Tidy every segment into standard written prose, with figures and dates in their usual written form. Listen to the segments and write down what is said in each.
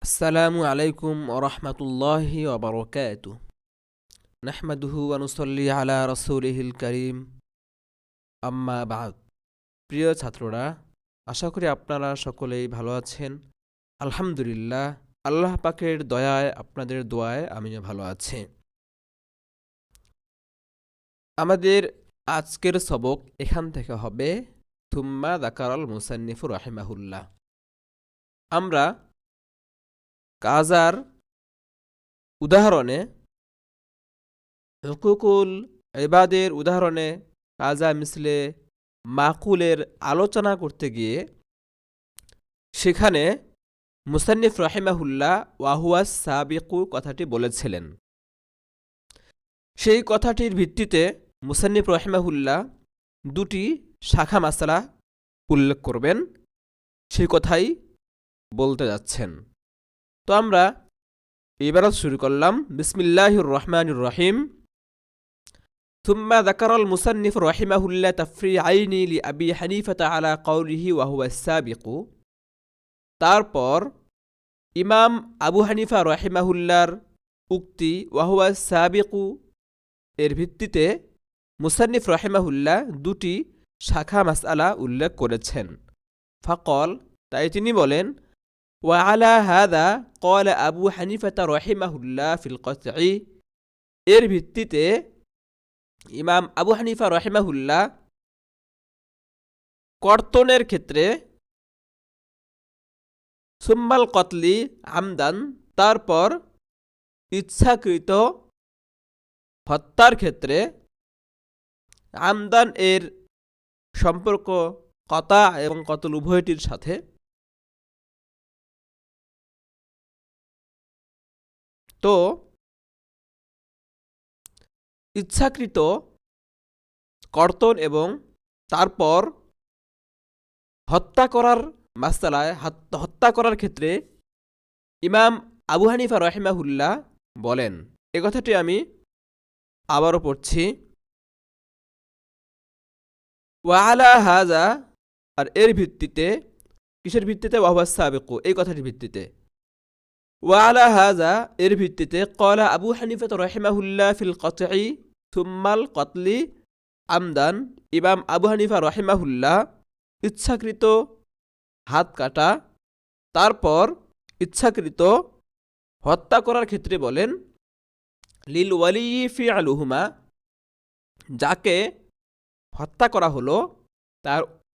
আসসালামু আলাইকুম ওরহমতুল্লাহি ওবরকাতুহ। নাহমাদুহু ওয়া নুসাল্লি আলা রাসূলিহিল কারীম, আম্মা বা'দ। প্রিয় ছাত্ররা, আশা করি আপনারা সকলেই ভালো আছেন। আলহামদুলিল্লাহ, আল্লাহ পাকের দয়ায়, আপনাদের দোয়ায় আমিও ভালো আছি। আমাদের আজকের সবক এখান থেকে হবে থুম্মা যাকারাল মুসান্নিফু রাহিমাহুল্লাহ। আমরা কাজার উদাহরণে, হুকুকুল ইবাদের উদাহরণে, কাজা মিসলে মাকুলের আলোচনা করতে গিয়ে সেখানে মুসান্নিফ রাহিমাহুল্লাহ ওয়াহুয়াস সাবিকু কথাটি বলেছিলেন। সেই কথাটির ভিত্তিতে মুসান্নিফ রাহিমাহুল্লাহ দুটি শাখা মাসালা উল্লেখ করবেন, সেই কথাই বলতে যাচ্ছেন। তো আমরা ইবারত শুরু করলাম। বিসমিল্লাহির রহমানির রহিম। থুম্মা যাকারাল মুসান্নিফ রাহিমাহুল্লাহ তাফরিআইনি লিআবি হানিফাতা আলা কওলিহি ওয়া হুয়া সাবিকু। তারপর ইমাম আবু হানিফা রাহিমাহুল্লাহর উক্তি ওয়া হুয়া সাবিকু এর ভিত্তিতে মুসান্নিফ রাহিমাহুল্লাহ দুটি শাখা মাসআলা উল্লেখ করেছেন। ফাকল, তাই তিনি বলেন, ওয়া আলা হাযা ক্বালা আবু হানিফাতা রাহিমাহুল্লাহ ফিল কতঈ। এর ভিত্তিতে ইমাম আবু হানিফা রাহিমাহুল্লাহ কর্তনের ক্ষেত্রে সুম্মাল কতলি আমদান, তারপর ইচ্ছাকৃত হত্যার ক্ষেত্রে আমদান এর সম্পর্ক কতা এবং কতল উভয়টির সাথে। তো ইচ্ছাকৃত কর্তন এবং তারপর হত্যা করার মাসআলায়, হত্যা করার ক্ষেত্রে ইমাম আবু হানিফা রাহিমাহুল্লাহ বলেন, এ কথাটি আমি আবারও পড়ছি। ওয়া আলা হাযা, আর এর ভিত্তিতে, কিসের ভিত্তিতে? ওয়া হুয়া সাবিকু, এই কথাটির ভিত্তিতে। ওয়া আলা হাযা, এর ভিত্তিতে ক্বালা আবু হানিফা রাহিমাহুল্লাহ ফিল কতঈ সুম্মাল কতলি আমদান। ইমাম আবু হানিফা রাহিমাহুল্লাহ ইচ্ছাকৃত হাত কাটা, তারপর ইচ্ছাকৃত হত্যা করার ক্ষেত্রে বলেন, লিল ওয়ালি ফিআলুহুমা, যাকে হত্যা করা হলো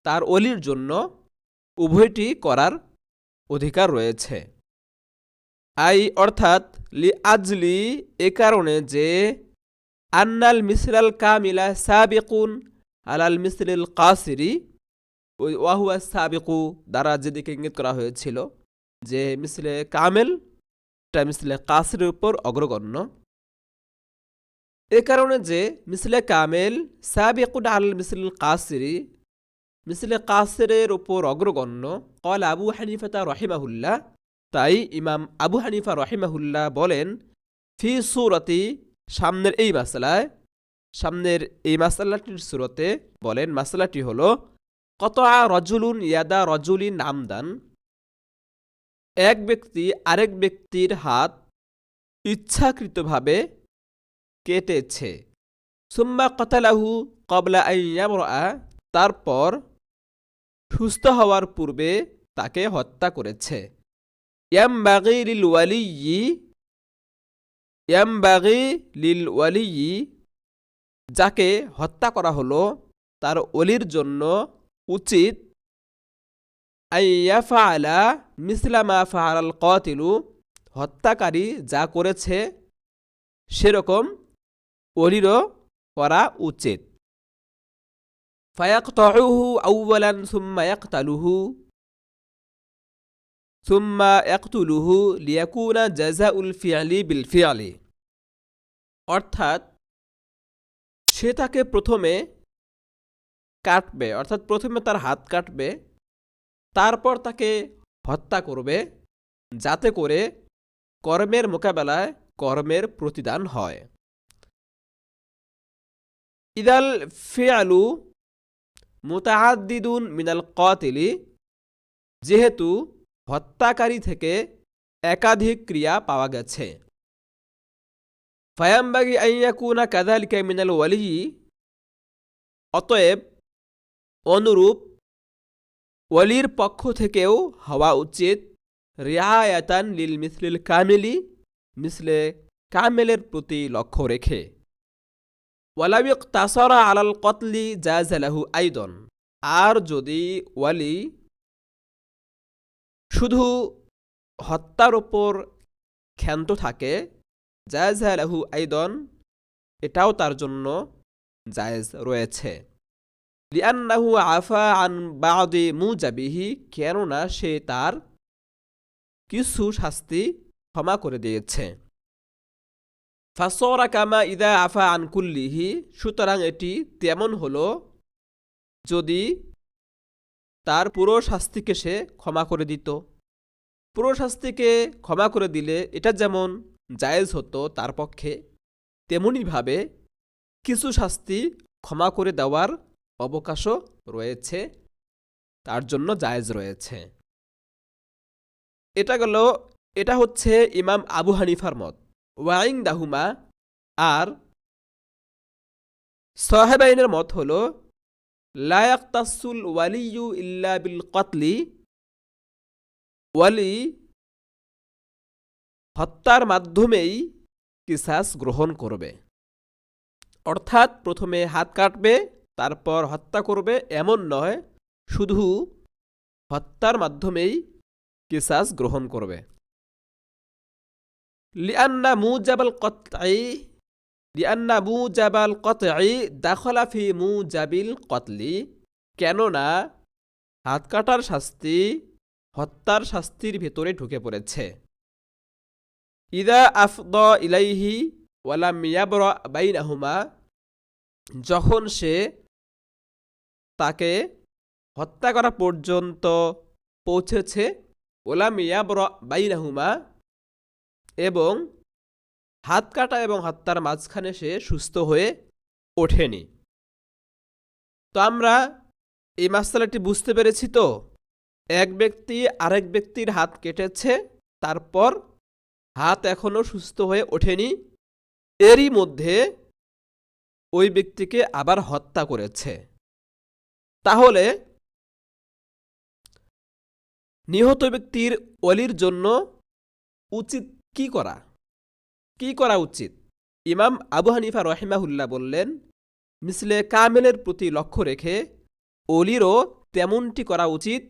তার ওলির জন্য উভয়টি করার অধিকার রয়েছে। আই অর্থাৎ লি আজলি, এ কারণে যে, আন্নাল মিসলাল কামিলা সাবিকুন আলাল মিসলিল কাসিরি, ওই ওয়াহুয়া সাবিকু দ্বারা যেদিকে ইঙ্গিত করা হয়েছিল যে মিসলে কামেল টা মিসলে কাসিরের উপর অগ্রগণ্য। এ কারণে যে মিসলে কামেল সাবিকুন আলাল মিসলিল কাসিরি, মিসলে কাসিরের উপর অগ্রগণ্য। ক্বালা আবু হানিফা রাহিমাহুল্লাহ, তাই ইমাম আবু হানিফা রাহিমাহুল্লাহ বলেন, ফি সূরতি, সামনের এই মাসআলায়, সামনের এই মাসআলাটির সূরতে বলেন, মাসআলাটি হলো কতআ রাজুলুন ইয়াদা রাজুলিন আমদান, এক ব্যক্তি আরেক ব্যক্তির হাত ইচ্ছাকৃতভাবে কেটেছে। সুম্মা কতালাহু ক্বাবলা আন ইয়াবরা, তারপর সুস্থ হওয়ার পূর্বে তাকে হত্যা করেছে। ইয়ামবাগি লিল ওয়ালিয়্যি, ইয়ামবাগি লিল ওয়ালিয়্যি, যাকে হত্যা করা হলো তার ওলির জন্য উচিত, আইয়াফআলা মিসলা মা ফাআলাল কাতিলু, হত্যাকারী যা করেছে সেরকম ওলিরও করা উচিত। ফায়াকতাউহু আউওয়ালান সুম্মা ইয়াকতালুহু সুম্মা ইয়াকতুলুহু লিয়াকুনা জাযাউল ফি'লি বিল ফি'লি, অর্থাৎ সে তাকে প্রথমে কাটবে, অর্থাৎ প্রথমে তার হাত কাটবে, তারপর তাকে হত্যা করবে, যাতে করে কর্মের মোকাবেলায় কর্মের প্রতিদান হয়। ইদাল ফিআলু মুতাআদ্দিদুন মিনাল কাতিলি, যেহেতু হত্যাকারী থেকে একাধিক ক্রিয়া পাওয়া গেছে। ফায়াম্বাগি আন ইয়াকুনা কাযালিকা মিনাল ওয়ালি, অতএব অনুরূপ ওয়ালির পক্ষ থেকেও হওয়া উচিত রিআয়াতান লিল মিসলিল কামিলি, মিসলে কামেলের প্রতি লক্ষ্য রেখে। ওয়ালাউ ইকতাসারা আলাল কতলি জাযা লাহু আইদান, আর যদি ওয়ালি শুধু হত্যার ওপর ক্ষান্ত থাকে, জাযা লাহু আইদান, এটাও তার জন্য জায়েজ রয়েছে। লিআন্নাহু আফা আন বাদি মুজাবিহি, কেননা সে তার কিছু শাস্তি ক্ষমা করে দিয়েছে। ফাসরা কামা ইদা আফা আন কুল্লিহি, সুতরাং এটি তেমন হলো যদি তার পুরো শাস্তিকে সে ক্ষমা করে দিত। পুরো শাস্তিকে ক্ষমা করে দিলে এটা যেমন জায়েজ হতো তার পক্ষে, তেমনিভাবে কিছু শাস্তি ক্ষমা করে দেওয়ার অবকাশও রয়েছে, তার জন্য জায়েজ রয়েছে। এটা হচ্ছে ইমাম আবু হানিফার মত। ওয়াইনদাহুমা, আর সাহেবাইনের মত হল লা ইয়াক্তাসুল ওয়ালিয়্যু ইল্লা বিল কতলি, ওয়ালি হত্যার মাধ্যমেই কিসাস গ্রহণ করবে, অর্থাৎ প্রথমে হাত কাটবে তারপর হত্যা করবে এমন নয়, শুধু হত্যার মাধ্যমেই কিসাস গ্রহণ করবে। লিআন্না মুজাবাল কতঈ দাখলা ফি মুজাবিল কতলি, কেননা হাত কাটার শাস্তি হত্যার শাস্তির ভেতরে ঢুকে পড়েছে। ইদা আফদা ইলাইহি ওয়ালাম ইয়াবরা বাইনাহুমা, যখন সে তাকে হত্যা করা পর্যন্ত পৌঁছেছে, ওয়ালাম ইয়াবরা বাইনাহুমা, এবং হাত কাটা এবং হত্যার মাঝখানে সে সুস্থ হয়ে ওঠেনি। তো আমরা এই মাসআলাটি বুঝতে পেরেছি। তো এক ব্যক্তি আরেক ব্যক্তির হাত কেটেছে, তারপর হাত এখনো সুস্থ হয়ে ওঠেনি, এরই মধ্যে ওই ব্যক্তিকে আবার হত্যা করেছে। তাহলে নিহত ব্যক্তির ওয়ালির জন্য উচিত কি করা উচিত? ইমাম আবু হানিফা রহিমাহুল্লাহ বললেন, মিসলে কামেলের প্রতি লক্ষ্য রেখে ওলিরও তেমনটি করা উচিত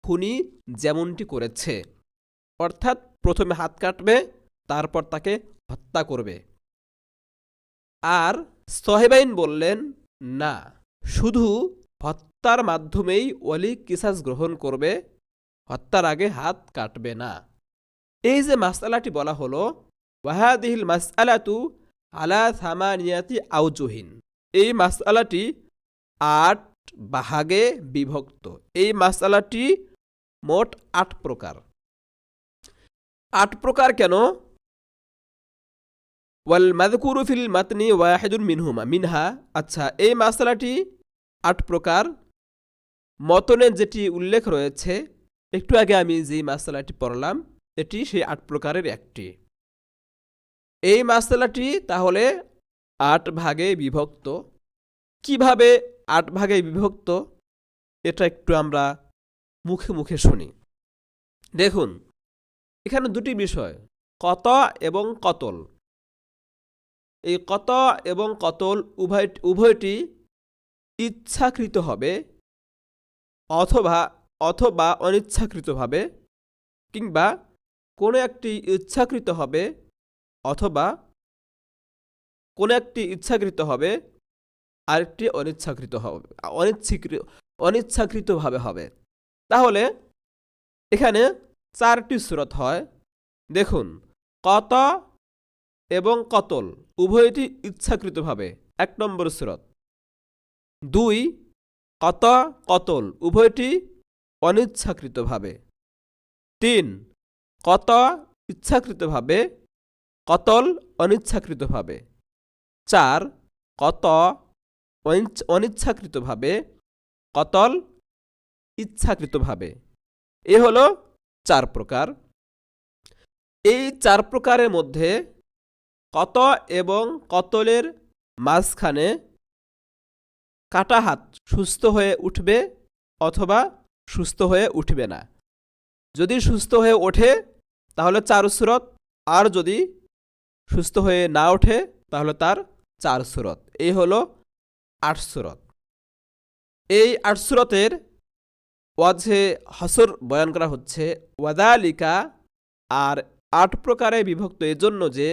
খুনি যেমনটি করেছে, অর্থাৎ প্রথমে হাত কাটবে তারপর তাকে হত্যা করবে। আর সাহেবাইন বললেন, না, শুধু হত্যার মাধ্যমেই ওয়ালি কিসাস গ্রহণ করবে, হত্যার আগে হাত কাটবে না। এই যে মাসআলাটি বলা হলো, ওয়াহাদিহিল মাসআলাতু আলা সামানিয়াতি আউজুহিন, এই মাসআলাটি 8 ভাগে বিভক্ত। এই মাসআলাটি মোট 8 প্রকার। 8 প্রকার কেন? ওয়াল মাযকুরু ফিল মাতনি ওয়াহিদুন মিনহা, আচ্ছা, এই মাসআলাটি 8 প্রকার। মতনে যেটি উল্লেখ রয়েছে, একটু আগে আমি যে মাসআলাটি পড়লাম, এটি সেই 8 প্রকারের একটি। এই মাসআলাটি তাহলে 8 ভাগে বিভক্ত। কিভাবে 8 ভাগে বিভক্ত, এটা একটু আমরা মুখে মুখে শুনি। দেখুন, এখানে দুটি বিষয়, কতা এবং কতল। এই কতা এবং কতল উভয়টি ইচ্ছাকৃত হবে অথবা অনিচ্ছাকৃতভাবে, কিংবা কোনো একটি ইচ্ছাকৃত হবে অথবা কোনো একটি ইচ্ছাকৃত হবে, আরেকটি অনিচ্ছাকৃতভাবে হবে। তাহলে এখানে 4টি সূরত হয়। দেখুন, কতা এবং কতল উভয়টি ইচ্ছাকৃতভাবে, 1 নম্বর সূরত। 2, কতা কতল উভয়টি অনিচ্ছাকৃতভাবে। 3, কতা ইচ্ছাকৃতভাবে, কতল অনিচ্ছাকৃতভাবে। 4, কতা অনিচ্ছাকৃতভাবে, কতল ইচ্ছাকৃতভাবে। এ হলো 4 প্রকার। এই চার প্রকারের মধ্যে কত এবং কতলের মাঝখানে কাটা হাত সুস্থ হয়ে উঠবে অথবা সুস্থ হয়ে উঠবে না। যদি সুস্থ হয়ে ওঠে তাহলে 4 সূরত, আর যদি সুস্থ হয়ে না ওঠে তাহলে তার 4 সূরত। এই হলো 8 সূরত। এই 8 সূরতের ওয়াজহে হসর বয়ান করা হচ্ছে ওয়াদালিকা, আর 8 প্রকারে বিভক্ত এজন্য যে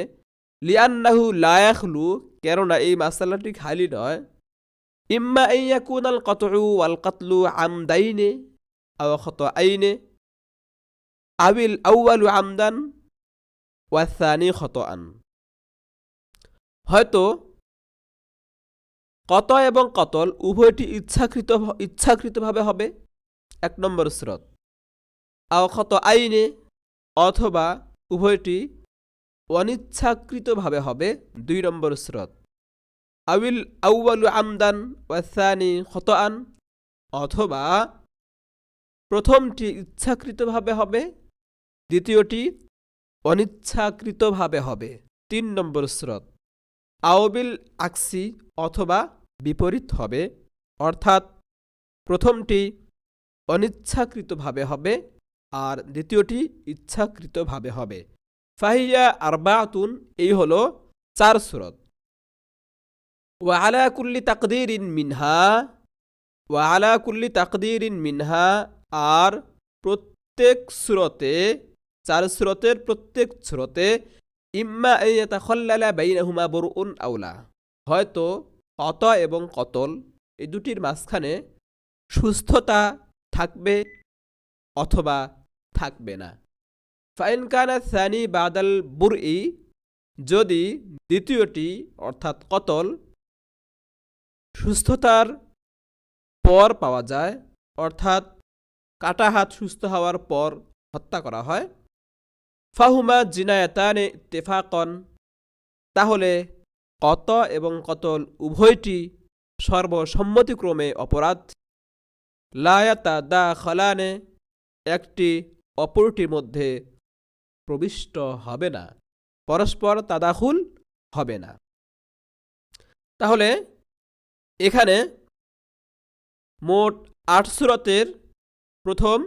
লিআন্নাহু লা ইয়াখলু, কেননা এই মাসালাটি খালি নয়, ইম্মা আন ইয়াকুনাল কতউ ওয়াল কাতলু আমদাইনে আও খতআইনে আবিল আউয়ালু আমদান ওয়া সানি খতআন। হয়তো কত এবং কতল উভয়টি ইচ্ছাকৃতভাবে হবে, 1 নম্বর সূরত, আও খতআইনে, অথবা উভয়টি অনিচ্ছাকৃতভাবে হবে, 2 নম্বর সূরত, আবিল আউয়ালু আমদান ওয়া সানি খতআন, অথবা প্রথমটি ইচ্ছাকৃতভাবে হবে, দ্বিতীয়টি অনিচ্ছাকৃতভাবে হবে, 3 নম্বর সূরত, আওবিল আকসি, অথবা বিপরীত হবে, অর্থাৎ প্রথমটি অনিচ্ছাকৃতভাবে হবে আর দ্বিতীয়টি ইচ্ছাকৃতভাবে হবে। ফাহিয়া আরবাতুন, এই হলো 4 সূরত। ওয়া আলা কুল্লি তাকদীরিন মিনহা, ওয়া আলা কুল্লি তাকদীরিন মিনহা, আর প্রত্যেক সূরতে, 4 সূরতের প্রত্যেক সূরতে ইম্মা আন ইয়াতাখাল্লালা বাইনাহুমা বুরউন আওলা, হয়তো কত এবং কতল এই দুটির মাঝখানে সুস্থতা থাকবে অথবা থাকবে না। ফাইন কানা সানি বাদাল বুরই, যদি দ্বিতীয়টি অর্থাৎ কতল সুস্থতার পর পাওয়া যায়, অর্থাৎ কাটা হাত সুস্থ হওয়ার পর হত্যা করা হয়, ফাহুমা জিনায়াতানে ইত্তেফাকন, তাহলে কত এবং কতল উভয়টি সর্বসম্মতিক্রমে অপরাধ। লা ইয়াতাদাখালানে, একটি অপরটির মধ্যে প্রবিষ্ট হবে না, পরস্পর তাদাখুল হবে না। তাহলে এখানে মোট 8 সূরতের প্রথম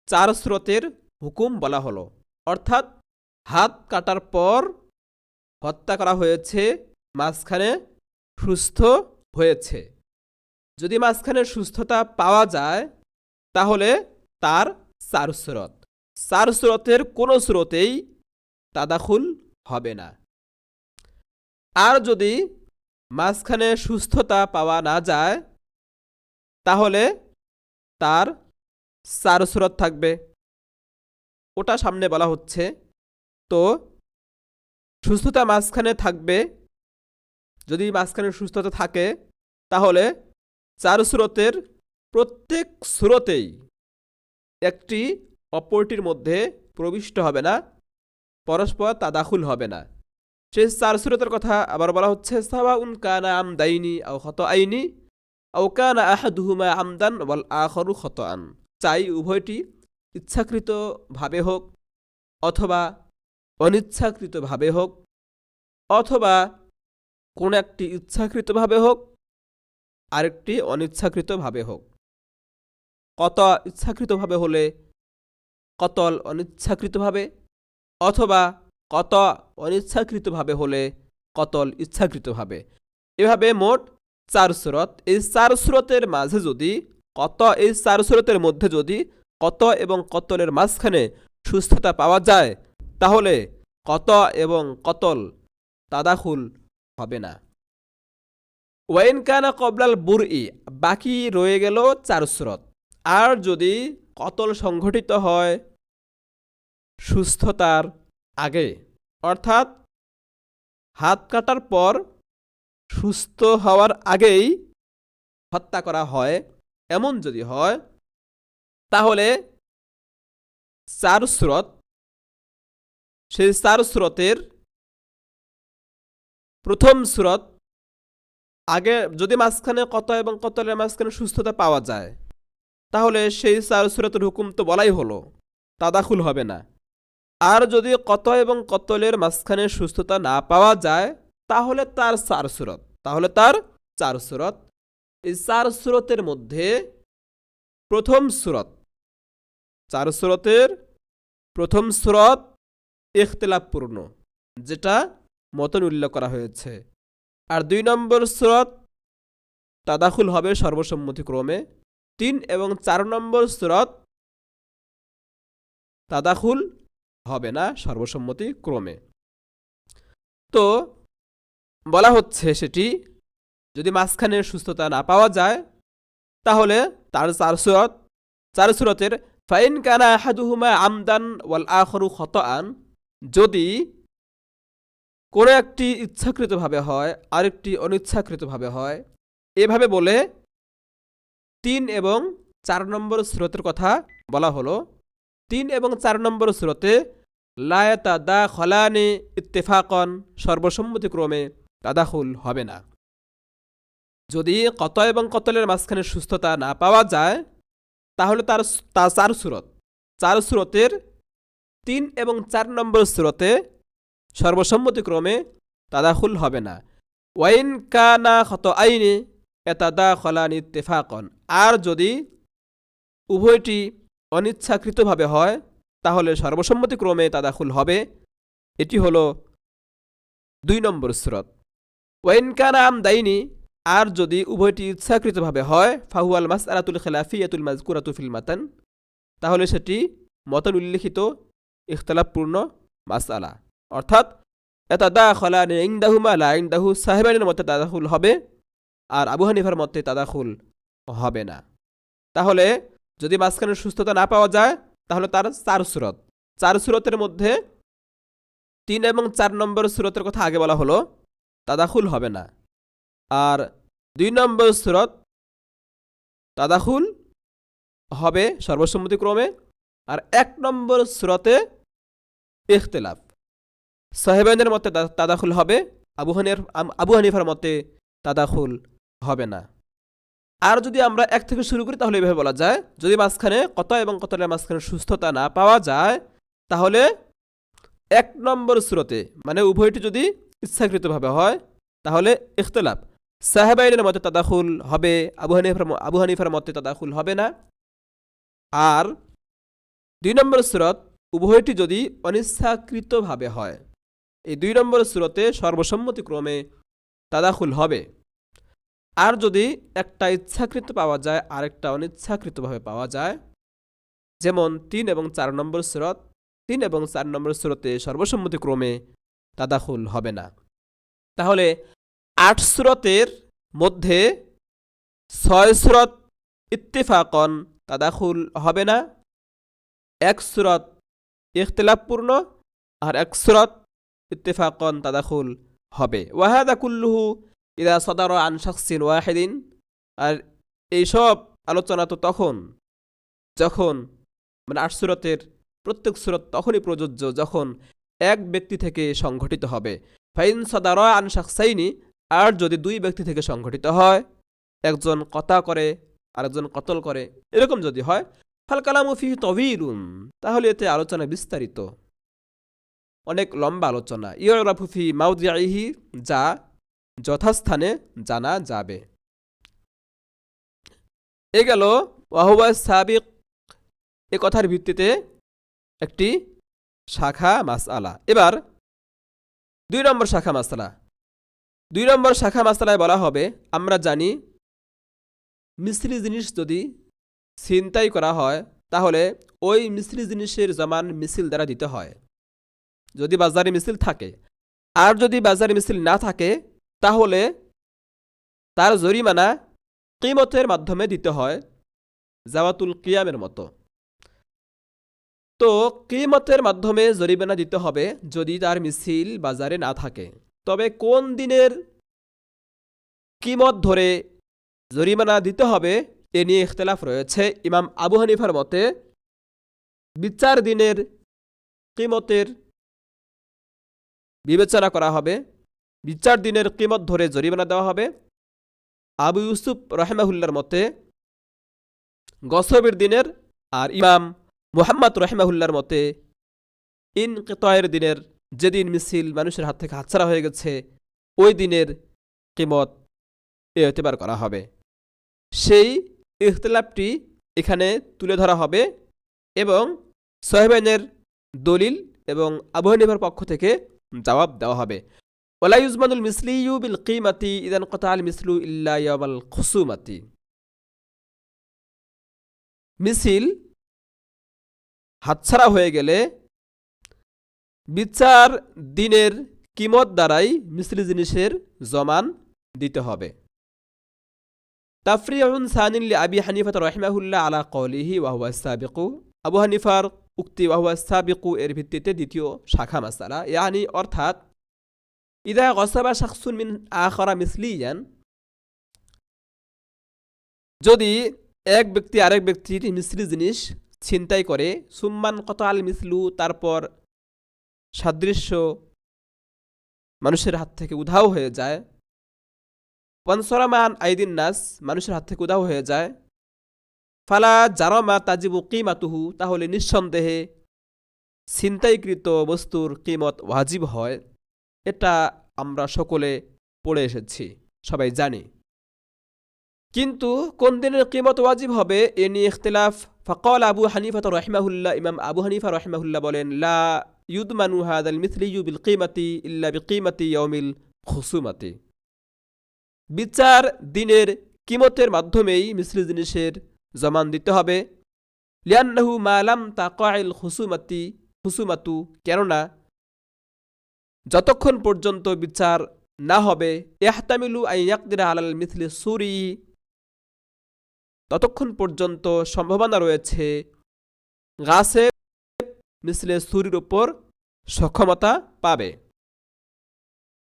4 সূরতের হুকুম বলা হলো, অর্থাৎ হাত কাটার পর হত্যা করা হয়েছে, মাঝখানে সুস্থ হয়েছে। যদি মাঝখানে সুস্থতা পাওয়া যায় তাহলে তার 4 সূরত। 4 সূরতের কোনো সূরতেই তাদাখুল হবে না। আর যদি মাঝখানে সুস্থতা পাওয়া না যায় তাহলে তার 4 সূরত থাকবে, ওটা সামনে বলা হচ্ছে। তো সুস্থতা মাঝখানে থাকবে, যদি মাঝখানে সুস্থতা থাকে তাহলে 4 সূরতের প্রত্যেক সূরতেই একটি অপরটির মধ্যে প্রবিষ্ট হবে না, পরস্পর তাদাখুল হবে না। সেই 4 সূরতের কথা আবার বলা হচ্ছে সাওয়াউন কানা আমদাইনি আও খতআইনি আও কানা আহাদুহুমা আমদান ওয়াল আখারু খতআন, চাই উভয়টি ইচ্ছাকৃতভাবে হোক অথবা অনিচ্ছাকৃতভাবে হোক, অথবা কোন একটি ইচ্ছাকৃতভাবে হোক আরেকটি অনিচ্ছাকৃতভাবে হোক। কত ইচ্ছাকৃতভাবে হলে কতল অনিচ্ছাকৃতভাবে, অথবা কত অনিচ্ছাকৃতভাবে হলে কতল ইচ্ছাকৃতভাবে। এভাবে মোট 4 সূরত। এই 4 সূরতের মাঝে যদি এই 4 সূরতের মধ্যে যদি কত এবং কতলের মাঝখানে সুস্থতা পাওয়া যায় তাহলে কত এবং কতল তাদাখুল হবে না। ওয়াইন কানা কবলাল বুরই, বাকি রয়ে গেল 4 সূরত। আর যদি কতল সংঘটিত হয় সুস্থতার আগে, অর্থাৎ হাত কাটার পর সুস্থ হওয়ার আগেই হত্যা করা হয়, এমন যদি হয় তাহলে 4 সূরত, সেই 4 সূরতের প্রথম সূরত আগে, যদি মাঝখানে কত এবং কতলের মাঝখানে সুস্থতা পাওয়া যায় তাহলে সেই 4 সূরতের হুকুম তো বলাই হলো, তাদাখুল হবে না। আর যদি কত এবং কতলের মাঝখানে সুস্থতা না পাওয়া যায় তাহলে তার চার সুরত। এই চার সুরতের মধ্যে প্রথম সুরত, চার সুরতের প্রথম সুরত ইখতিলাফপূর্ণ, যেটা মতন উল্লেখ করা হয়েছে। আর 2 নম্বর সুরত তাদাখুল হবে সর্বসম্মতিক্রমে। 3 এবং 4 নম্বর সুরত তাদাখুল হবে না সর্বসম্মতিক্রমে। তো বলা হচ্ছে সেটি যদি মাঝখানে সুস্থতা না পাওয়া যায় তাহলে তার চার সুরতের ফাইন কানা আহাদুহুমা আমদান ওয়াল আখরু খতআন, যদি কোনো একটি ইচ্ছাকৃতভাবে হয় আরেকটি অনিচ্ছাকৃতভাবে হয়, এভাবে বলে 3 এবং 4 নম্বর সুরতের কথা বলা হলো। 3 এবং 4 নম্বর সুরতে লা ইয়াতাদাখলানি ইত্তিফাকান, সর্বসম্মতিক্রমে তাদাখুল হবে না। যদি কত এবং কতলের মাঝখানে সুস্থতা না পাওয়া যায় তাহলে তার চার সুরতের 3 এবং 4 নম্বর সুরতে সর্বসম্মতিক্রমে তাদাখুল হবে না। ওয়াইন কানা খতআইনি ইয়াতাদাখলানি ইত্তিফাকান, আর যদি উভয়টি অনিচ্ছাকৃতভাবে হয় তাহলে সর্বসম্মতিক্রমে তাদাখুল হবে। এটি হলো 2 নম্বর সুরত। ওয়াইন কানা আমদাইনি, আর যদি উভয়টি ইচ্ছাকৃতভাবে হয় ফাহুয়াল মাসআলাতুল খিলাফিয়াতুল মাযকুরাতু ফিল মাতান, তাহলে সেটি মতন উল্লিখিত ইখতিলাফপূর্ণ মাসআলা, অর্থাৎ ইয়াতাদাখলানি ইনদাহুমা লা ইনদাহু, সাহেবানের মতে তাদাখুল হবে আর আবু হানিফার মতে তাদাখুল হবে না। তাহলে যদি মাঝখানে সুস্থতা না পাওয়া যায় তাহলে তার চার সুরতের মধ্যে 3 এবং 4 নম্বর সুরতের কথা আগে বলা হলো, তাদাখুল হবে না। আর 2 নম্বর সুরত তাদাখুল হবে সর্বসম্মতিক্রমে। আর 1 নম্বর সুরতে ইখতিলাফ, সাহেবানের মতে তাদাখুল হবে, আবু হানিফার মতে তাদাখুল হবে না। আর যদি আমরা 1 থেকে শুরু করি তাহলে এভাবে বলা যায়, যদি মাঝখানে কত এবং কতলের মাঝখানে সুস্থতা না পাওয়া যায় তাহলে 1 নম্বর সুরতে, মানে উভয়টি যদি ইচ্ছাকৃতভাবে হয় তাহলে ইখতিলাফ, সাহেবাইনের মতে তাদাখুল হবে, আবু হানিফার মতে তাদাখুল হবে না। আর 2 নম্বর সুরত উভয়টি যদি অনিচ্ছাকৃতভাবে হয়, এই 2 নম্বর সুরতে সর্বসম্মতিক্রমে তাদাখুল হবে। আর যদি একটা ইচ্ছাকৃত পাওয়া যায় আরেকটা অনিচ্ছাকৃতভাবে পাওয়া যায়, যেমন 3 এবং 4 নম্বর সুরত, 3 এবং 4 নম্বর সুরতে সর্বসম্মতিক্রমে তাদাখুল হবে না। তাহলে 8 সুরতের মধ্যে 6 সুরত ইত্তিফাকন তাদাখুল হবে না, 1 সুরত ইখতিলাফপূর্ণ আর 1 সুরত ইত্তিফাকন তাদাখুল হবে। ওয়াহাদা কুল্লুহু ইদা সদারা আন শাখসিন ওয়াহিদিন, আর এইসব আলোচনা তো যখন মানে 8 সুরতের প্রত্যেক সুরত তখনই প্রযোজ্য যখন এক ব্যক্তি থেকে সংঘটিত হবে। ফাইন সদারা আন শাখসাইনি, আর যদি 2 ব্যক্তি থেকে সংঘটিত হয়, একজন কতা করে আরেকজন কতল করে, এরকম যদি হয়, ফাল কালামু ফিহি তওয়ীলুন, তাহলে এতে আলোচনা বিস্তারিত, অনেক লম্বা আলোচনা। ইউরাফু ফি মাওদিইহি, যা যথাস্থানে জানা যাবে। এ গেল ওয়াহুয়া সাবিক, এ কথার ভিত্তিতে একটি শাখা মাসআলা। এবার 2 নম্বর শাখা মাসআলা। 2 নম্বর শাখা মাসআলায় বলা হবে, আমরা জানি মিশ্রি জিনিস যদি ছিনতাই করা হয় তাহলে ওই মিশ্রি জিনিসের জমান মিছিল দ্বারা দিতে হয় যদি বাজারে মিছিল থাকে। আর যদি বাজারে মিছিল না থাকে তাহলে তার জরিমানা কিমতের মাধ্যমে দিতে হয়, জাওয়াতুল কিয়ামের মতো। তো কিমতের মাধ্যমে জরিমানা দিতে হবে যদি তার মিছিল বাজারে না থাকে। তবে কোন দিনের কিমত ধরে জরিমানা দিতে হবে এ নিয়ে ইখতিলাফ রয়েছে। ইমাম আবু হানিফার মতে বিচার দিনের কিমতের বিবেচনা করা হবে, বিচার দিনের কিমত ধরে জরিমানা দেওয়া হবে। আবু ইউসুফ রাহিমাহুল্লাহর মতে গসবের দিনের, আর ইমাম মুহাম্মদ রাহিমাহুল্লাহর মতে ইনকিতায়ের দিনের, যেদিন মিছিল মানুষের হাত থেকে হাতছাড়া হয়ে গেছে, ওই দিনের কিমত এতেবার করা হবে। সেই ইখতিলাফটি এখানে তুলে ধরা হবে এবং সাহেবাইনের দলিল এবং আবু হানিফার পক্ষ থেকে জবাব দেওয়া হবে। ওয়ালা ইউজমানুল মিসলিয়ু বিল কিমাতি ইদান কতাল মিসলু ইল্লা ইয়াওমাল খুসুমাতি। মিছিল হাতছাড়া হয়ে গেলে বিচার দিনের কিমত দ্বারাই মিসলি জিনিসের জমান দিতে হবে। তাফরিউন সানিন লিআবি হানিফা রাহিমাহুল্লাহ আলা কওলিহি ওয়া হুয়া সাবিকু। আবু হানিফার উক্তি ওয়া হুয়া সাবিকু এর ভিত্তিতে দ্বিতীয় শাখা মাসালা, ইয়ানি অর্থাৎ ইদা গসাবা শাখসুন মিন আখরা মিসলিয়ান, যদি এক ব্যক্তি আরেক ব্যক্তির মিসলি জিনিস ছিনতাই করে, সুম্মান কতাল মিসলু, তারপর সাদৃশ্য মানুষের হাত থেকে উধাও হয়ে যায়, পনসরামান আইদিন নাস, মানুষের হাত থেকে উধাও হয়ে যায়, ফালা জারমা তাজিবু কিমাতুহু, তাহলে নিঃসন্দেহে ছিনতাইকৃত বস্তুর কিমত ওয়াজিব হয়। এটা আমরা সকলে পড়ে এসেছি, সবাই জানি। কিন্তু কোন দিনের কিমত ওয়াজিব হবে এ নিয়ে ইখতিলাফ। ফাকাল আবু হানিফা রাহিমাহুল্লাহ, ইমাম আবু হানিফা রাহিমাহুল্লাহ বলেন, লা ইউদমানু হাদাল মিসলিয়ু বিল কিমাতি ইল্লা বিকিমাতি ইয়াউমিল খুসুমাতি। বিচার দিনের কিমতের মাধ্যমেই মিসলি জিনিসের জমান দিতে হবে। লিআন্নাহু মা লাম তাকাইল খুসুমাতু, কেননা যতক্ষণ পর্যন্ত বিচার না হবে, ইহতামিলু আন ইয়াকদিরা আলাল মিসলি সুরি, ততক্ষণ পর্যন্ত সম্ভাবনা রয়েছে গাসেব মিসলে সুরির উপর সক্ষমতা পাবে,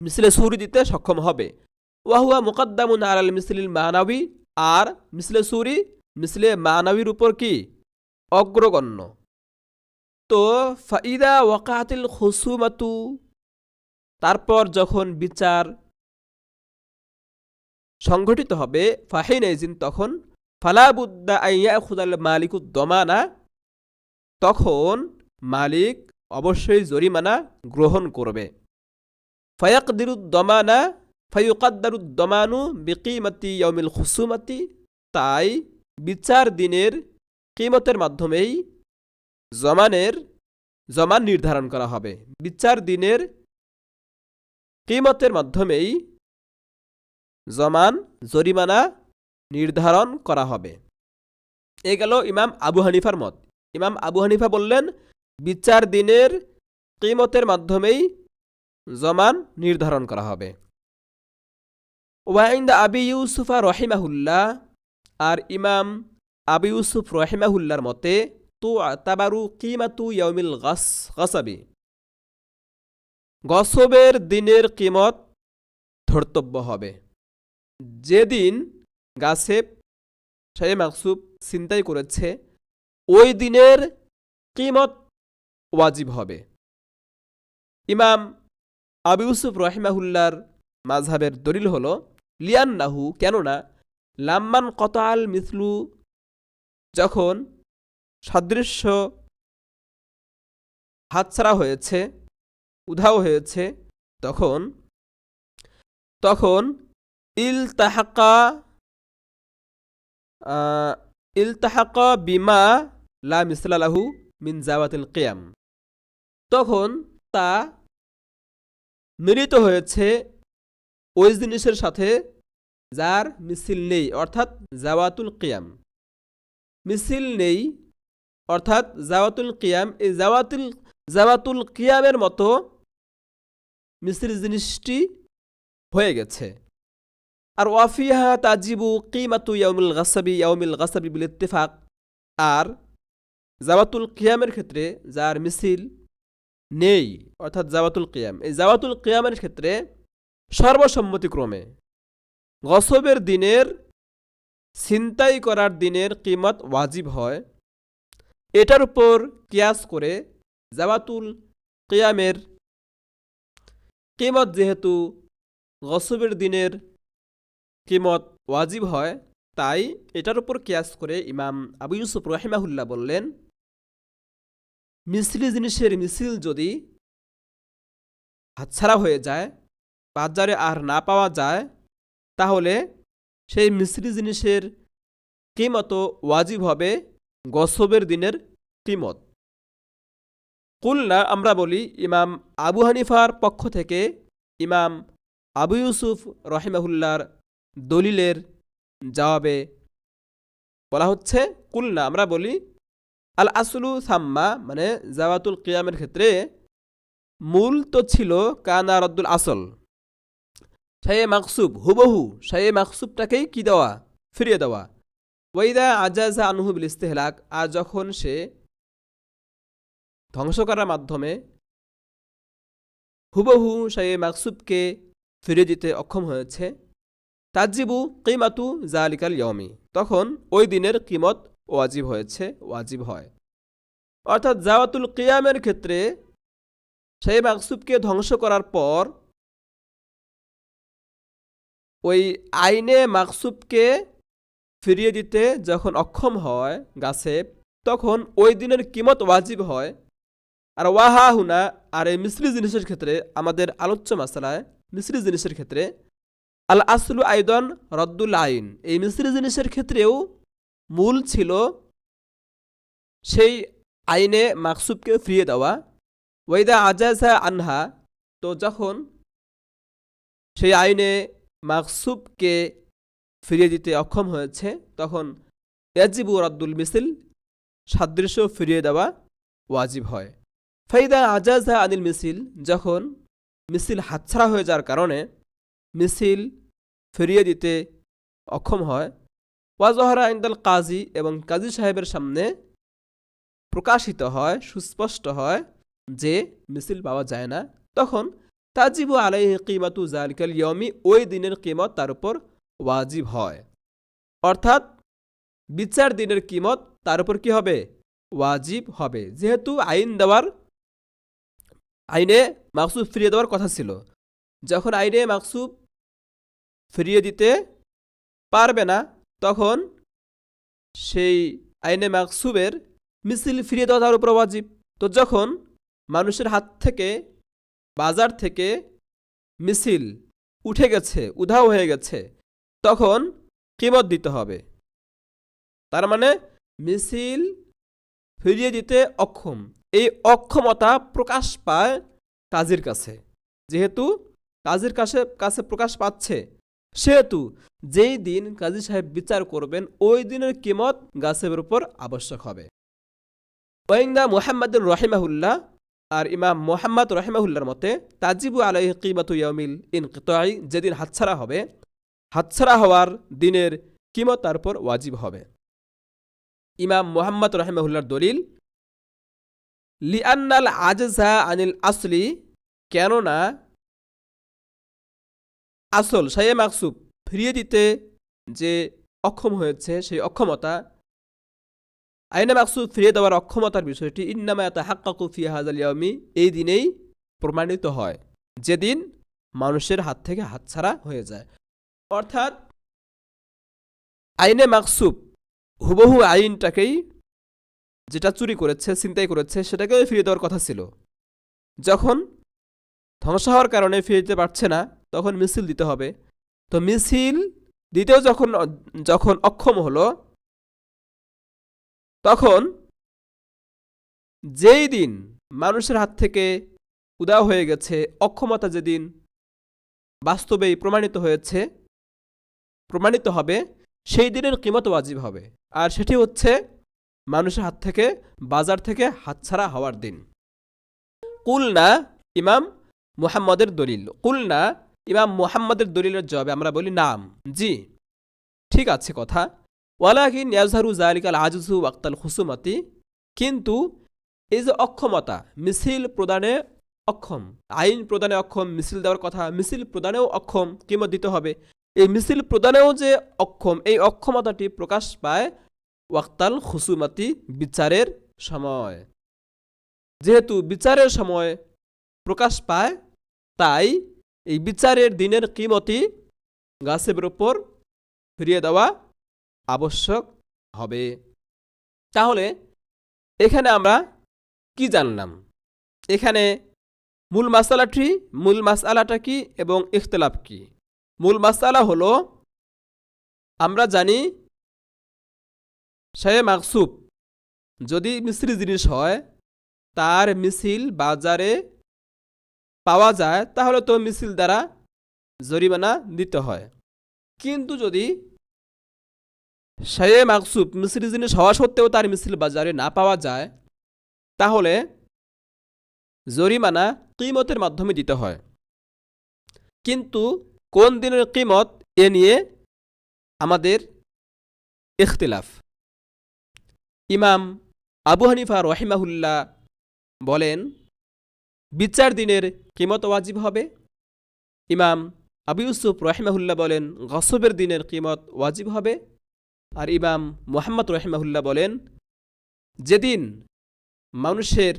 মিসলে সুরি দিতে সক্ষম হবে। ওয়াহুয়া মুকদ্দামুন আলাল মিসলিল মানাবি, আর মিসলে সুরি মিসলে মানাবির উপর কি অগ্রগণ্য। তো ফাইদা ওয়াকাতিল খুসুমাতু, তারপর যখন বিচার সংঘটিত হবে, ফাহিনাইজিন, তখন ফালা বুদ্দা আন ইয়াখুযাল মালিকুদ দমানা, তখন মালিক অবশ্যই জরিমানা গ্রহণ করবে। ফায়াকদিরুদ দমানা ফায়ুকাদ্দারুদ দমানু বিকিমাতি ইয়াউমিল খুসুমাতি, তাই বিচার দিনের কিমতের মাধ্যমেই জমান নির্ধারণ করা হবে। বিচার দিনের কিমতের মাধ্যমেই জরিমানা নির্ধারণ করা হবে। এ গেল ইমাম আবু হানিফার মত। ইমাম আবু হানিফা বললেন বিচার দিনের কিমতের মাধ্যমেই জমান নির্ধারণ করা হবে। ওয়াইন্দা আবি ইউসুফা রহিমাহুল্লাহ, আর ইমাম আবি ইউসুফ রহিমাহুল্লার মতে, তো তাবারু কিমাতু ইয়াউমিল গাসাবি, গসবের দিনের কিমত ধর্তব্য হবে। যেদিন গাসেব শায়ে মাকসুব ছিনতাই করেছে, ওই দিনের কিমত ওয়াজিব হবে। ইমাম আবু ইউসুফ রহিমাহুল্লার মাযহাবের দলিল হল লিয়ান্নাহু, কেননা লাম্মান কতাল মিসলু, যখন সাদৃশ্য হাতছাড়া হয়েছে, উধাও হয়েছে, তখন ইলতাহাকা বিমা লা মিসলা লাহু মিন জাওয়াতিল কিয়াম, তখন তা মিলিত হয়েছে ওই জিনিসের সাথে যার মিছিল নেই, অর্থাৎ জাওয়াতুল কিয়াম। মিছিল নেই অর্থাৎ জাওয়াতুল কিয়াম, এই জাওয়াতুল কিয়ামের মতো মিছিল জিনিসটি হয়ে গেছে। আর ওয়াফিহা তাজিবু কিমাতু ইয়াউমিল গাসাবি বিল ইত্তিফাক, আর জাওয়াতুল কিয়ামের ক্ষেত্রে যার মিছিল নেই অর্থাৎ জাওয়াতুল কিয়াম, এই জাওয়াতুল কিয়ামের ক্ষেত্রে সর্বসম্মতিক্রমে গসবের দিনের, ছিনতাই করার দিনের কিমত ওয়াজিব হয়। এটার উপর কিয়াস করে জাওয়াতুল কিয়ামের কিমত যেহেতু গসবের দিনের কিমত ওয়াজিব হয়, তাই এটার উপর কিয়াস করে ইমাম আবু ইউসুফ রহিমাহুল্লাহ বললেন মিসলি জিনিসের মিছিল যদি হাতছাড়া হয়ে যায়, বাজারে আর না পাওয়া যায়, তাহলে সেই মিসলি জিনিসের কিমত ওয়াজিব হবে গসবের দিনের কিমত। কুলনা আমরা বলি ইমাম আবু হানিফার পক্ষ থেকে ইমাম আবু ইউসুফ রহিমাহুল্লার দলিলের জবাবে বলা হচ্ছে, কুলনা আমরা বলি আল আসলু সাম্মা, মানে জাওয়াতুল কিয়ামের ক্ষেত্রে মূল তো ছিল কানা রদ্দুল আসল, শায়ে মাকসুব হুবহু শায়ে মাকসুবটাকেই কি দেওয়া, ফিরিয়ে দেওয়া। ওয়াইদা আজাজা আনহু বিল ইস্তেহলাক, আর যখন সে ধ্বংস করার মাধ্যমে হুবহু শায়ে মাকসুবকে ফিরিয়ে দিতে অক্ষম হয়েছে, তাজিবু কিমাতু জালিকাল ইয়মি, তখন ওই দিনের কিমত ওয়াজিব হয়েছে, ওয়াজিব হয়। অর্থাৎ জাওয়াতুল কিয়ামের ক্ষেত্রে শায়ে মাকসুবকে ধ্বংস করার পর ওই আইনে মাকসুবকে ফিরিয়ে দিতে যখন অক্ষম হয় গাছে, তখন ওই দিনের কিমত ওয়াজিব হয়। আর ওয়াহা হুনা, আর এই মিসলি জিনিসের ক্ষেত্রে, আমাদের আলোচ্য মাসালায় মিসলি জিনিসের ক্ষেত্রে আল আসলু আইদন রদ্দুল আইন, এই মিসলি জিনিসের ক্ষেত্রেও মূল ছিল সেই আইনে মাকসুবকে ফিরিয়ে দেওয়া। ওয়াইদা আজাজা আনহা, তো যখন সেই আইনে মাকসুবকে ফিরিয়ে দিতে অক্ষম হয়েছে, তখন ইয়াজিবু রদ্দুল মিসিল, সাদৃশ্য ফিরিয়ে দেওয়া ওয়াজিব হয়। ফাইদা আজাজা আনিল মিসিল, যখন মিছিল হাতছাড়া হয়ে যাওয়ার কারণে মিছিল ফিরিয়ে দিতে অক্ষম হয়, ওয়াজহরা ইনদাল কাজী, এবং কাজী সাহেবের সামনে প্রকাশিত হয়, সুস্পষ্ট হয় যে মিছিল পাওয়া যায় না, তখন তাজিবু আলাইহি কিমাতু জালিকাল ইয়মি, ওই দিনের কিমত তার উপর ওয়াজিব হয়। অর্থাৎ বিচার দিনের কিমত তার উপর কি হবে, ওয়াজিব হবে। যেহেতু আইনে মাকসুব ফিরিয়ে দেওয়ার কথা ছিল, যখন আইনে মাকসুব ফিরিয়ে দিতে পারবে না, তখন সেই আইনে মাকসুবের মিছিল ফিরিয়ে দেওয়া তার উপর ওয়াজিব। তো যখন মানুষের হাত থেকে, বাজার থেকে মিছিল উঠে গেছে, উধাও হয়ে গেছে, তখন কিমত দিতে হবে। তার মানে মিছিল ফিরিয়ে দিতে অক্ষম, এই অক্ষমতা প্রকাশ পায় কাজীর কাছে। যেহেতু কাজীর কাছে প্রকাশ পাচ্ছে, সেহেতু যেই দিন কাজী সাহেব বিচার করবেন, ওই দিনের কিমত গাছের উপর আবশ্যক হবে। ওয়াইন্দা মুহাম্মাদুর রহিমাহুল্লাহ, আর ইমাম মুহাম্মদ রহিমাহুল্লাহর মতে তাজিবু আলাইহি কিমাতু ইয়াউমিল ইনকিতাই, যেদিন হাতছাড়া হবে, হাতছাড়া হওয়ার দিনের কিমত তার উপর ওয়াজিব হবে। ইমাম মুহাম্মদ রহিমাহুল্লাহর দলিল, লিআন্নাল আজজা আনিল আসলি, কেননা আসল শায়ে মাকসুব ফিরিয়ে দিতে যে অক্ষম হয়েছে, সেই অক্ষমতা, আইনে মাকসুদ ফিরিয়ে দেওয়ার অক্ষমতার বিষয়টি ইন্নামা ইয়াতাহাক্কাকু ফি হাযাল ইয়াউমি, এই দিনেই প্রমাণিত হয়, যেদিন মানুষের হাত থেকে হাতছাড়া হয়ে যায়। অর্থাৎ আইনে মাকসুব হুবহু আইনটাকেই, যেটা চুরি করেছে, ছিনতাই করেছে, সেটাকেও ফিরিয়ে দেওয়ার কথা ছিল। যখন ধ্বংস হওয়ার কারণে ফিরিয়ে দিতে পারছে না, তখন মিছিল দিতে হবে। তো মিছিল দিতেও যখন অক্ষম হলো, তখন যেই দিন মানুষের হাত থেকে উদাও হয়ে গেছে, অক্ষমতা যেদিন বাস্তবেই প্রমাণিত হবে, সেই দিনের কিমত ওয়াজিব হবে। আর সেটি হচ্ছে মানুষের হাত থেকে, বাজার থেকে হাতছাড়া হওয়ার দিন। কুলনা, ইমাম মুহাম্মদের দলিল। কুলনা, ইমাম মুহাম্মদের দলিলের জবাবে আমরা বলি, নাম, জি, ঠিক আছে কথা। ওয়ালাকিন ইয়াজহারু যালিকাল আজজু ওয়াক্তাল খুসুমাতি, কিন্তু এই যে অক্ষমতা, মিছিল প্রদানে অক্ষম, আইন প্রদানে অক্ষম, মিছিল দেওয়ার কথা, মিছিল প্রদানেও অক্ষম, কিমত দিতে হবে, এই মিছিল প্রদানেও যে অক্ষম, এই অক্ষমতাটি প্রকাশ পায় ওয়াক্তাল খুসুমাতি, বিচারের সময়। যেহেতু বিচারের সময় প্রকাশ পায়, তাই এই বিচারের দিনের কিমতি গাছের উপর ফিরিয়ে দেওয়া আবশ্যক হবে। তাহলে এখানে আমরা কি জানলাম? এখানে মূল মাসআলাটা কি এবং ইখতিলাফ কি? মূল মাসআলা হলো, আমরা জানি শায়ে মাগসুব যদি মিসরি জিনিস হয়, তার মিছিল বাজারে পাওয়া যায়, তাহলে তো মিছিল দ্বারা জরিমানা দিতে হয়। কিন্তু যদি শায়ে মাগসুব মিসরি জিনিস হওয়া সত্ত্বেও তার মিছিল বাজারে না পাওয়া যায়, তাহলে জরিমানা কিমতের মাধ্যমে দিতে হয়। কিন্তু কোন দিনের কিমত, এ নিয়ে আমাদের ইখতিলাফ। ইমাম আবু হানিফা রহিমাহুল্লাহ বলেন বিচার দিনের কিমত ওয়াজিব হবে। ইমাম আবু ইউসুফ রহিমাহুল্লাহ বলেন গসবের দিনের কিমত ওয়াজিব হবে। আর ইমাম মুহাম্মদ রহিমাহুল্লাহ বলেন যেদিন মানুষের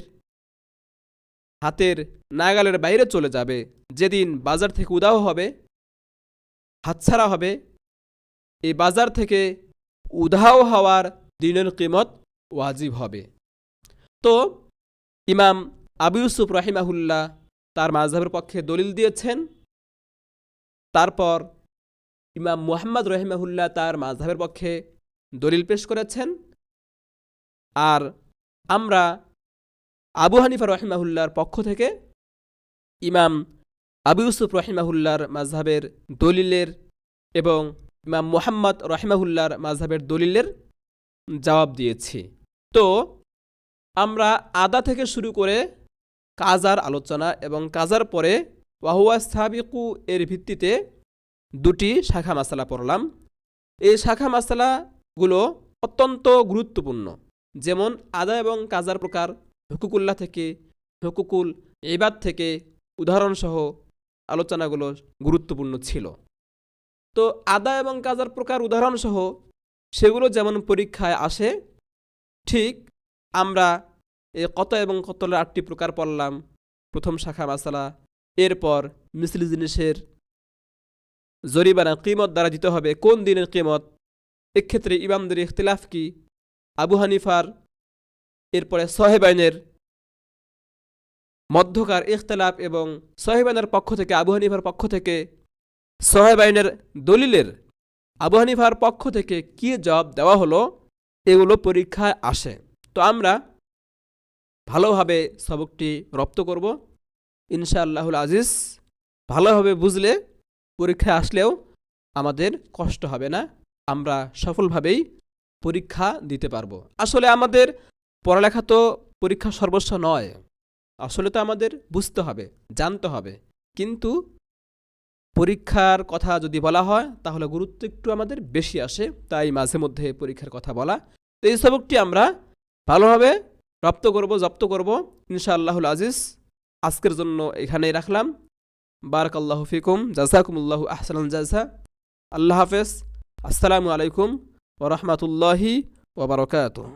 হাতের নাগালের বাইরে চলে যাবে, যেদিন বাজার থেকে উধাও হবে, হাতছাড়া হবে, এই বাজার থেকে উধাও হওয়ার দিনের কিমত ওয়াজিব হবে। তো ইমাম আবু ইউসুফ রহিমাহুল্লাহ তার মাযহাবের পক্ষে দলিল দিয়েছেন। তারপর ইমাম মুহাম্মদ রহিমাহুল্লাহ তার মাযহাবের পক্ষে দলিল পেশ করেছেন। আর আমরা আবু হানিফা রহিমাহুল্লাহর পক্ষ থেকে ইমাম আবু ইউসুফ রহিমাহুল্লাহর মাযহাবের দলিলের এবং ইমাম মুহাম্মদ রহিমাহুল্লাহর মাযহাবের দলিলের জবাব দিয়েছি। তো আমরা আদা থেকে শুরু করে কাজার আলোচনা এবং কাজার পরে ওয়াহুয়া সাবিকু এর ভিত্তিতে দুটি শাখা মাসালা পড়লাম। এই শাখা মাসালাগুলো অত্যন্ত গুরুত্বপূর্ণ। যেমন আদা এবং কাজার প্রকার, হুকুকুল্লাহ থেকে, হুকুকুল ইবাদ থেকে উদাহরণসহ আলোচনাগুলো গুরুত্বপূর্ণ ছিল। তো আদা এবং কাজার প্রকার উদাহরণসহ সেগুলো যেমন পরীক্ষায় আসে, ঠিক আমরা এই কত এবং কতলের 8টি প্রকার পড়লাম, প্রথম শাখা মাসালা। এরপর মিসলি জিনিসের জরিমানা কিমত দ্বারা দিতে হবে, কোন দিনের কিমত, এক্ষেত্রে ইমামদের ইখতিলাফ কি, আবু হানিফার, এরপরে সাহেবাইনের মধ্যকার ইখতিলাফ এবং সাহেবাইনের পক্ষ থেকে, আবু হানিফার পক্ষ থেকে সাহেবাইনের দলিলের আবু হানিফার পক্ষ থেকে কি জবাব দেওয়া হলো, এগুলো পরীক্ষায় আসে। তো আমরা ভালোভাবে সবকটি রপ্ত করব ইনশাআল্লাহুল আজিজ। ভালোভাবে বুঝলে পরীক্ষায় আসলেও আমাদের কষ্ট হবে না, আমরা সফলভাবেই পরীক্ষা দিতে পারবো। আসলে আমাদের পড়ালেখা তো পরীক্ষা সর্বস্ব নয়, আসলে তো আমাদের বুঝতে হবে, জানতে হবে। কিন্তু পরীক্ষার কথা যদি বলা হয় তাহলে গুরুত্ব একটু আমাদের বেশি আসে, তাই মাঝে মধ্যে পরীক্ষার কথা বলা। তো এই সবকটি আমরা ভালোভাবে জব্দ করব ইনশাআল্লাহুল আজিজ। আজকের জন্য এখানেই রাখলাম। বারাকাল্লাহু ফিকুম, জাযাকুমুল্লাহু আহসানাল জাযা। আল্লাহ হাফেজ। আসসালামু আলাইকুম ওয়া রাহমাতুল্লাহি ওয়া বারাকাতুহু।